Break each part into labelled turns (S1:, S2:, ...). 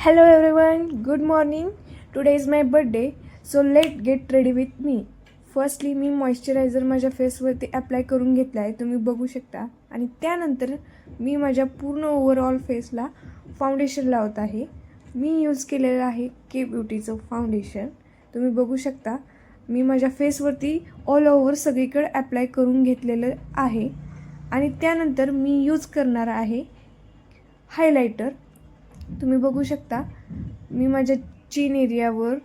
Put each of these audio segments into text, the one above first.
S1: Hello everyone, good morning. Today is my birthday, so let's get ready with me. Firstly me moisturiser माझ्या फेसवरती apply करून घेतला आहे, तुम्ही बघू शकता. आणि त्यानंतर मी माझ्या पूर्ण ओव्हरऑल फेसला फाउंडेशन लावत आहे. मी यूज केलेलं आहे के ब्युटीचं फाउंडेशन. तुम्ही बघू शकता मी माझ्या फेसवरती ऑल ओव्हर सगळीकडे अप्लाय करून घेतलेलं आहे. आणि त्यानंतर मी यूज करणार आहे हायलायटर. तुम्ही बघू शकता मी माझ्या चीन एरियावर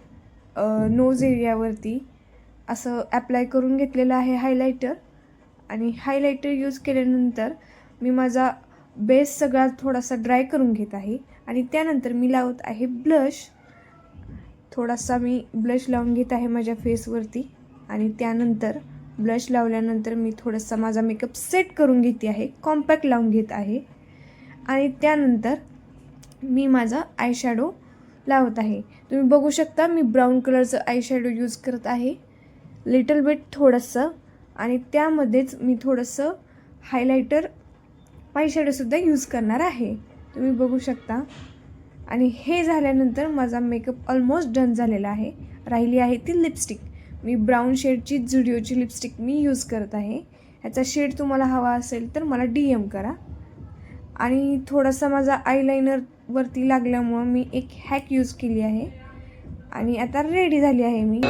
S1: नोज एरियावरती असं अप्लाय करून घेतलेलं आहे हायलायटर. आणि हायलायटर यूज केल्यानंतर मी माझा बेस सगळा थोडासा ड्राय करून घेत आहे. आणि त्यानंतर मी लावत आहे ब्लश. थोडासा मी ब्लश लावून घेत आहे माझ्या फेसवरती. आणि त्यानंतर ब्लश लावल्यानंतर मी थोडासा माझा मेकअप सेट करून घेते आहे, कॉम्पॅक्ट लावून घेत आहे. आणि त्यानंतर मी माझा आय शॅडो लावत आहे. तुम्ही बघू शकता मी ब्राऊन कलरचं आय शॅडो यूज करत आहे, लिटल बिट थोडंसं. आणि त्यामध्येच मी थोडंसं हायलायटर आय शॅडोसुद्धा यूज करणार आहे, तुम्ही बघू शकता. आणि हे झाल्यानंतर माझा मेकअप ऑलमोस्ट डन झालेला आहे. राहिली आहे ती लिपस्टिक. मी ब्राऊन शेडची झुडिओची लिपस्टिक मी यूज करत आहे. ह्याचा शेड तुम्हाला हवा असेल तर मला DM करा. आणि थोडासा माझा आयलायनरवरती लागल्यामुळं मी एक हॅक यूज केली आहे. आणि आता रेडी झाली आहे मी.